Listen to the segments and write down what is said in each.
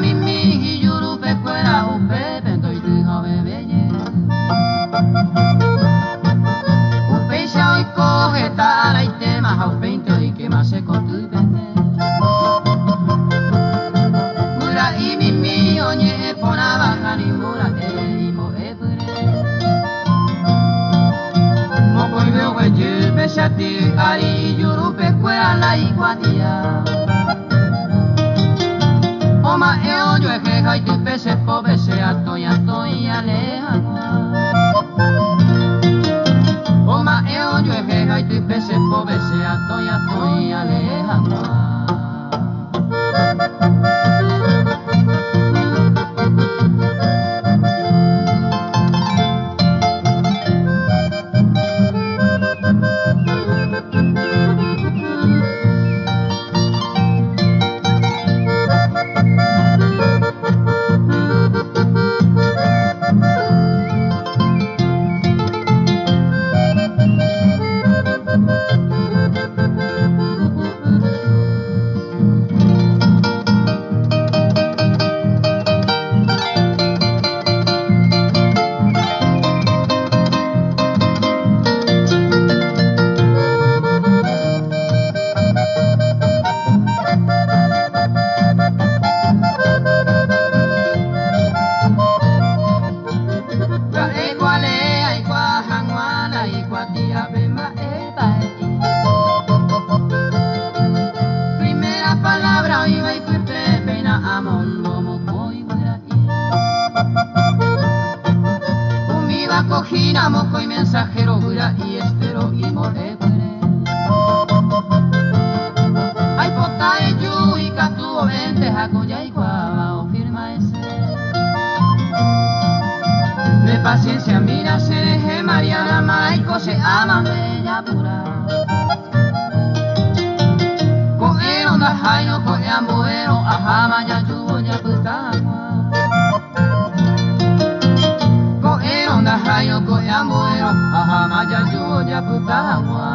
mimi yuru pe fuera o pe pento y tu joven belle o pe shao y coge tara y tema hau pento y que más se con tu pente mura y mimi oñe pona baja ni mura e mo e pure mo coi veo que yo pe shati ari yuru pe fuera la iguadia Oma eo yo ejeja y tu pese pobre se atoy aleja Oma eo yo ejeja y tu pese pobre se atoy aleja Cojina, moco y mensajero, gura y estero y more Ay, pota y yu y catuvo vente, jacoya y guava, o firma ese De paciencia, mira, se deje Mariana, Maraico, se ama, bella pura Coero, da jayo, coeamboero, ajama, ya yubo, ya putagua Rayo ko amboero, aha maja juo ya putagua.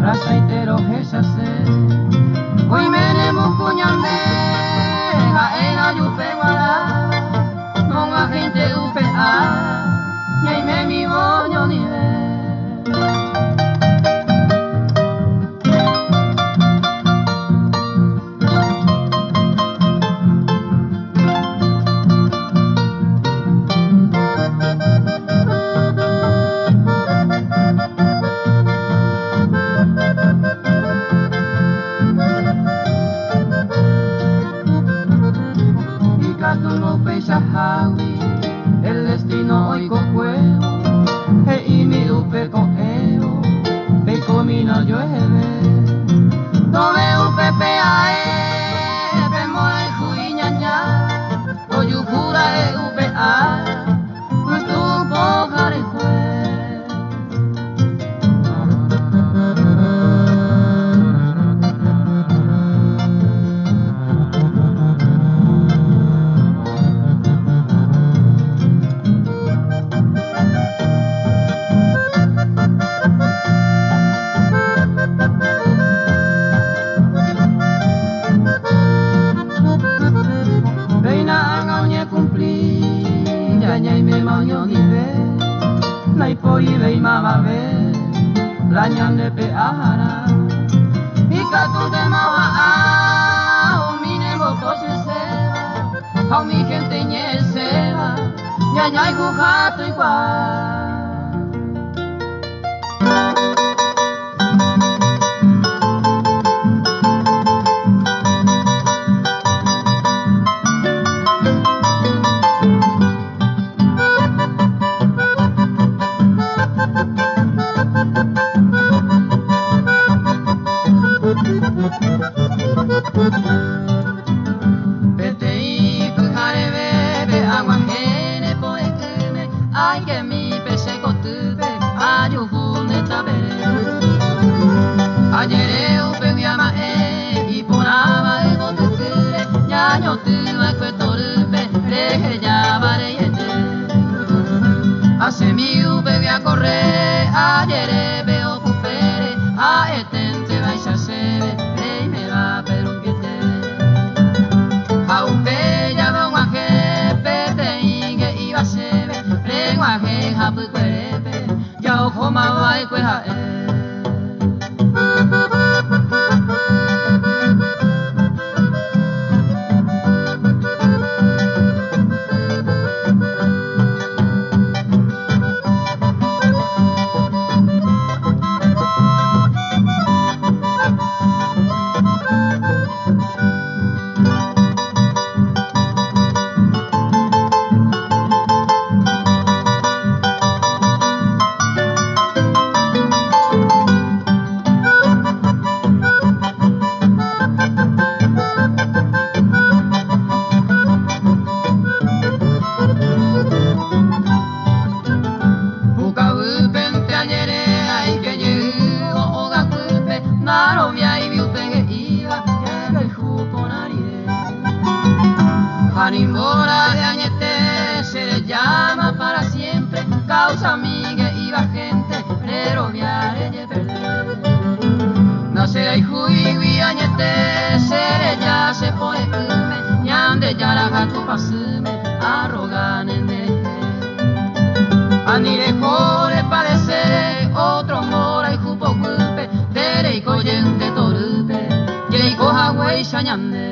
Rasaitero jesase Hoy menemos cuñambe Jaena yupe guara Con agente UPA Y ahí me mi boño nivel El destino hoy cocueo y mi upe coeo Pe comino yo Tome upe peae Pe more juiñaña Oyukura upe a Kutu pojare Lañan pe ahara y catu de mawa o mine moto se a mi gente ñeseba ñaña y gujato igual Petei pujare bebe agua gene poekume ay que mi pese kotupe ayu fune tabere ayere upe yama y ponaba el botukure ñaño tuva cuetorupe reje ya vare yete hace mi upe voy a correr ayere veo pupere a etente vais a sebe rey me va pero un guete a upe ya va un aje pete inge iba a sebe rey un aje hapu cuerepe ya ojo ma va y cueja Animora de añete se le llama para siempre causa amiga iba gente pero viare de perder no se hay juivi añete se le ya se pone kume ñande ya la gato pasume arrogan en anire jore parece otro mora y jupo culpe tere y coyente torupe y coja güey shañande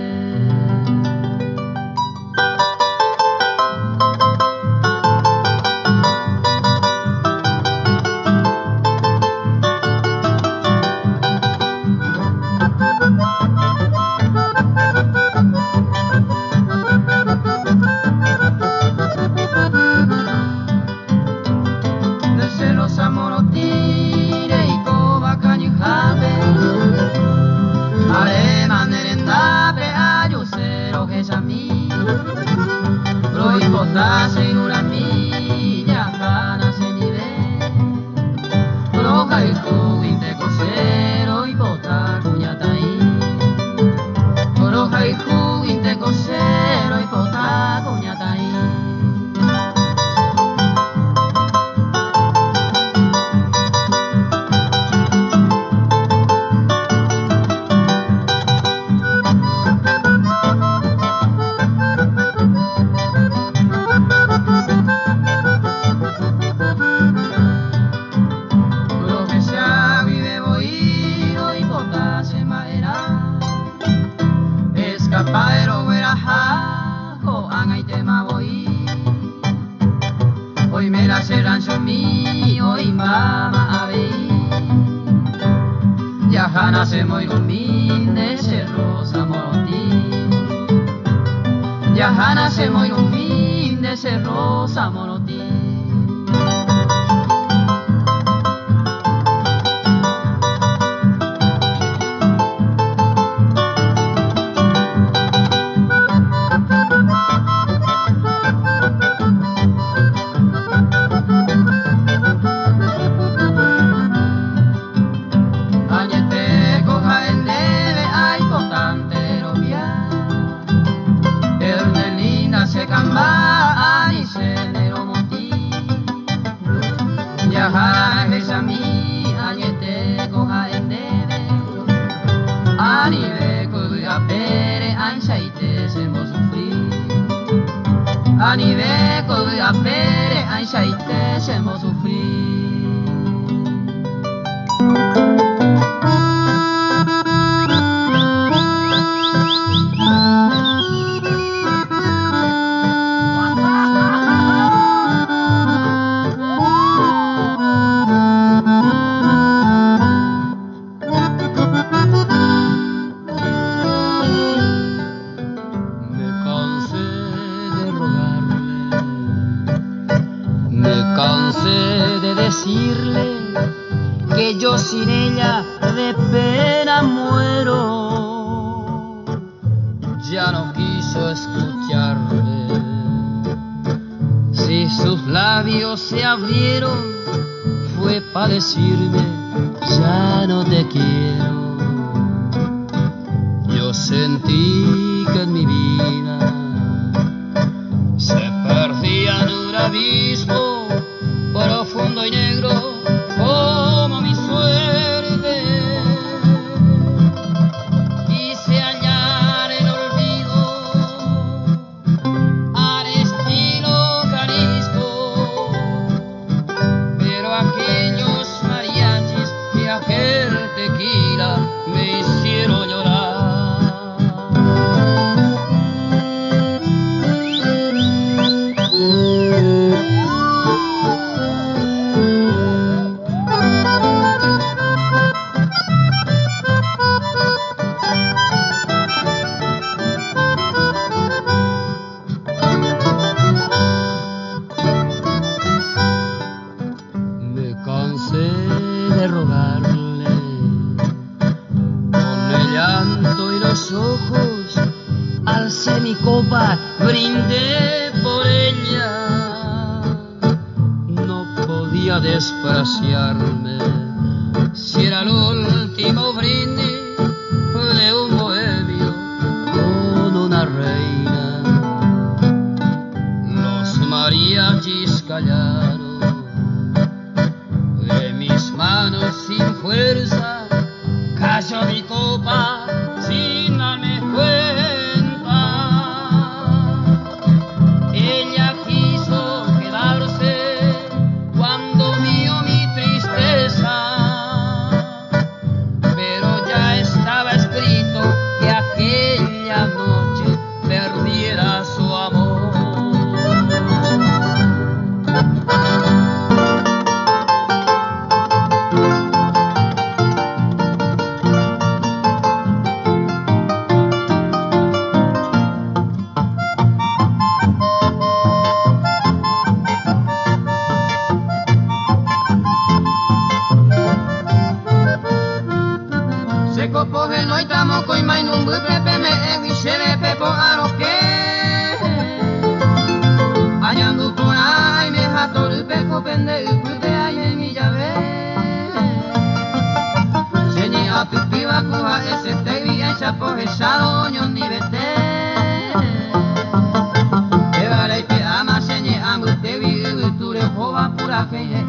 segura milla gana se nivel roja y juguinte cosero y bota cuñataí roja y juguinte cosero y bota cuñataí Padero verajajo, angay tema voy. Hoy me la serán son mío y mama a ver. Ya jana se moiro min de ser rosa morotí. Ya jana se moiro min de ser rosa morotí. Anive kobe apere anshaite semo sufrir. Que yo sin ella quiso escucharme. Si sus labios se abrieron, fue para decirme, ya no te quiero. Yo sentí que en mi vida se perdía en un abismo profundo y negro como mi suerte. Quise hallar el olvido al estilo Jalisco, pero aquellos mariachis y aquel tequila me hicieron llorar. De rogarle, con el llanto y los ojos alcé mi copa, brindé por ella. No podía despreciarme si era el último brindis de un bohemio con una reina. Los mariachis callaron, manos sin fuerza, cayó mi copa sin darme cuenta. Ella quiso quedarse cuando vio mi tristeza, pero ya estaba escrito que aquella noche perdiera su amor. Pohe no itamo koi mai num pepe me ewi shere pepo aroke. Ayandu pona ai me hatoru peko pende ukube ai me mi llave. Seni apipi wakuha ese tevi ai chapohe sharo nyon ni bete. Evarei te ama seni amu tevi uture hova pura feie.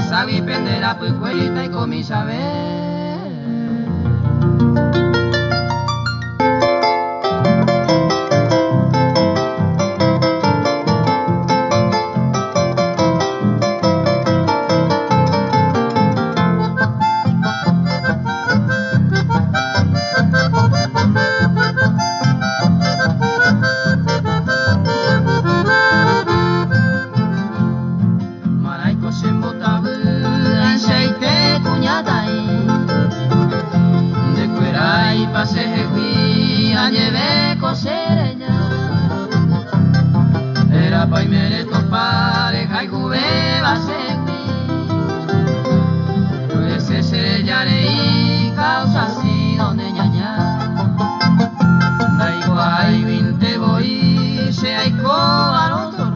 Sabi pendera pues cuelita y comi saber. Era pa' y me topare, jai jube va segui. Ese se ya leí causa así donde ñaña. Da igual 20 voy, se hay co al otro.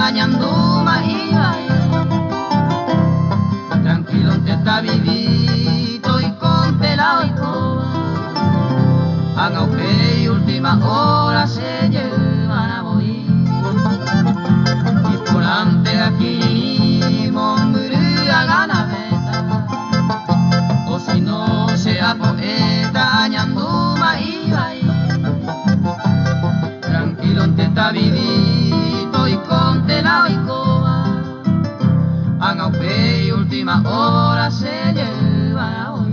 añanduma iba. Tranquilo te está vivito y con pelado y todo. Haga y última hora se llevan a morir. Y por ante aquí monguría gana veta. O si no sea poeta añanduma iba. Tranquilo te está vivito y con pelado y coba. Haga y última hora se llevan a morir.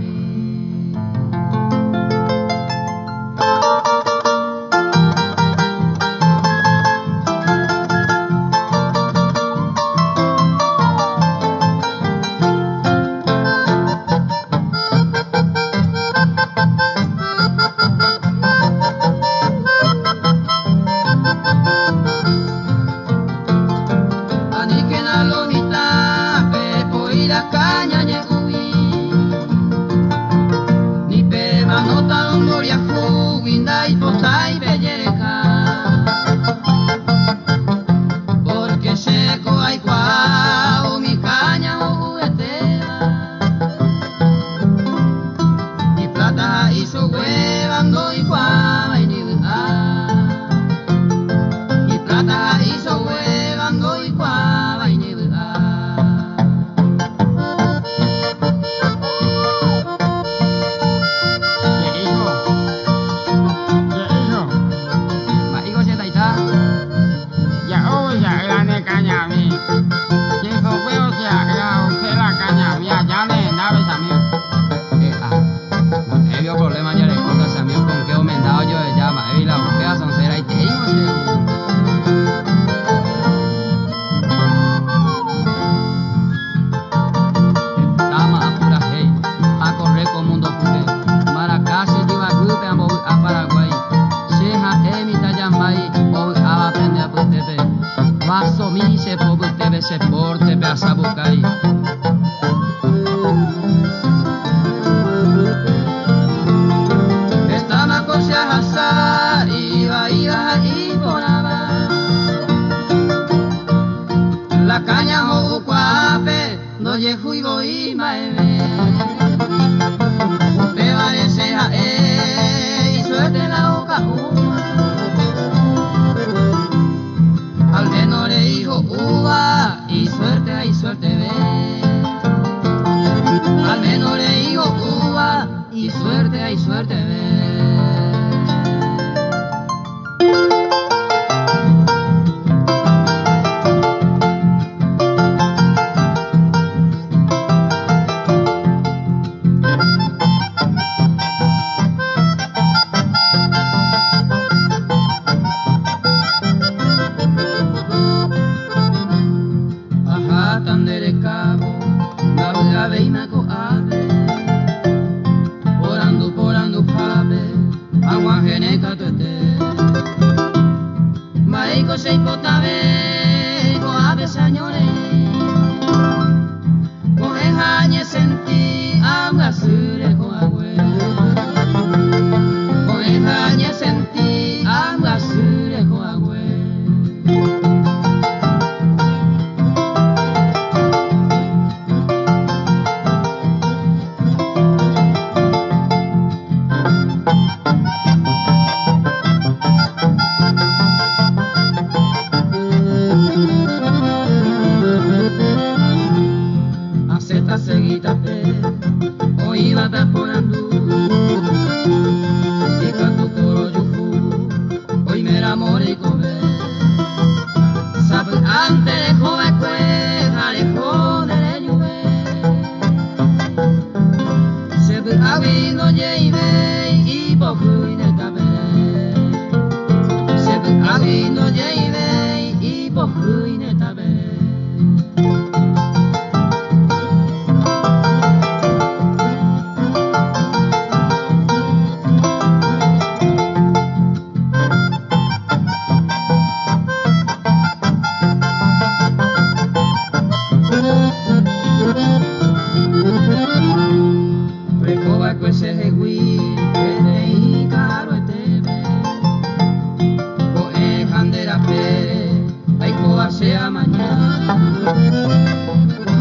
Se ama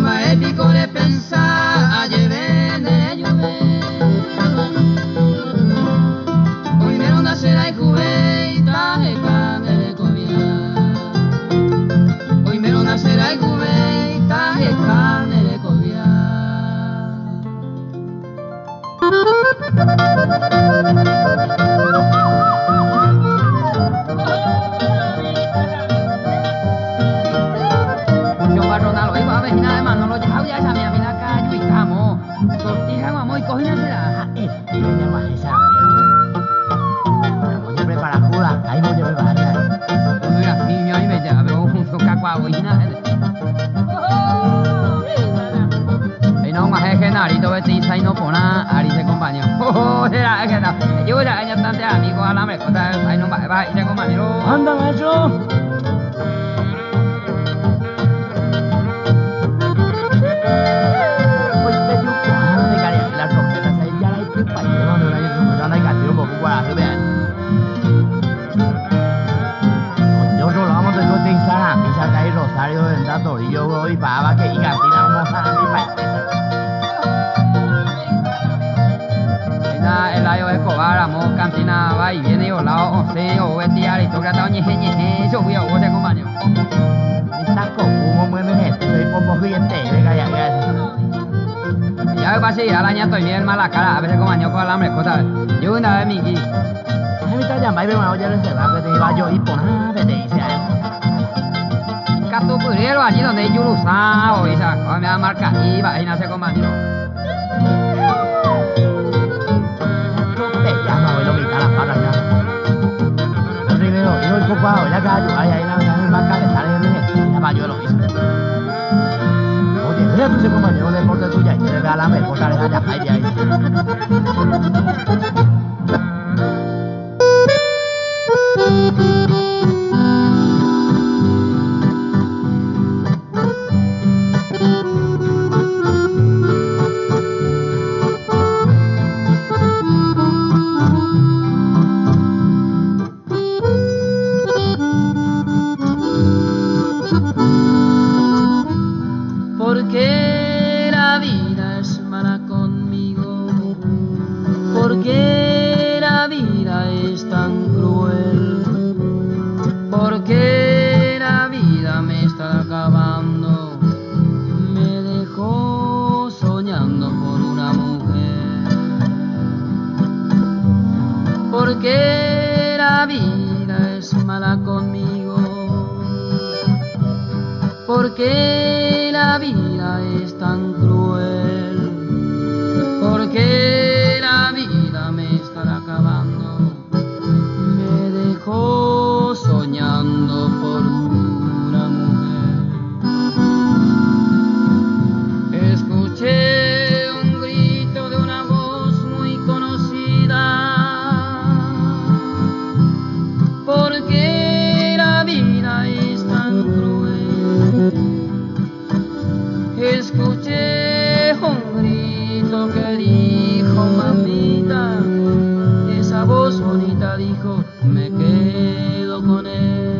Ma è piccolo e pensa a llevene lluve. Hoy me ronda será y cubeita e cane cobia. Hoy me ronda será y cubeita e cane cobia. Arito betisa y no pona Arise compañero. Será que no. Yo ya hay tantos amigos a la mecota, ahí no va y se compañero. Anda, maestro. Pues te digo cuando de cariño las rosquetas ahí ya la hay tu país, no no la hay tu no hay cariño poco para hacer bien. Yo solo vamos a cotizar a misa que hay Rosario en dato y yo voy para que y cantina vamos a mi país. El ayo Escobar, amo cantina, va y viene o lado, o sea, o el día, y toca todo ñeje, yo voy a vos de compañero. Está como muy gente, soy poco gente, venga ya. Ya me pasé, ya la ña estoy bien mala cara, a veces compañero con alambre, cosa, yo una vez mi guí. A mí te llaman, pero ya les va, que te iba yo y por nada, te dice algo. Cato purero, allí donde yo lo usaba, o esa, cuando me da marca, iba, ahí nace compañero. Ocupado, ya cayo, ahí la vaca le sale en el caballo lo hizo. Oye, mira tu compañero de deporte tuya y te le da la mejor tarea allá, ahí. Porque la vida es mala conmigo, porque la vida es tan cruel, porque la vida me está acabando, me dejó soñando por una mujer, porque la vida es mala conmigo, porque la vida es tan cruel, porque la vida me está acabando, me dejó soñando por una mujer. Escuché un grito de una voz muy conocida, porque la vida es tan cruel. Escuché un grito que dijo mamita, esa voz bonita dijo, me quedo con él.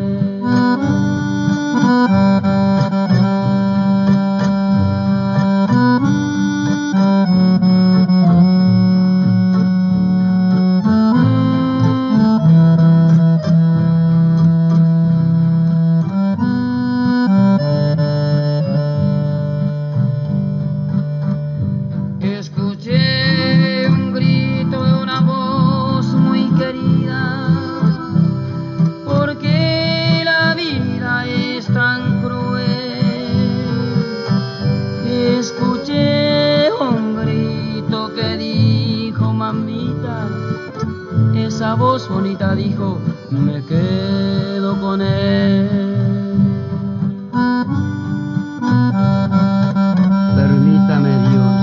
Escuché un grito de una voz muy querida, porque la vida es tan cruel. Escuché un grito que dijo mamita, esa voz bonita dijo, me quedo con él. Permítame Dios,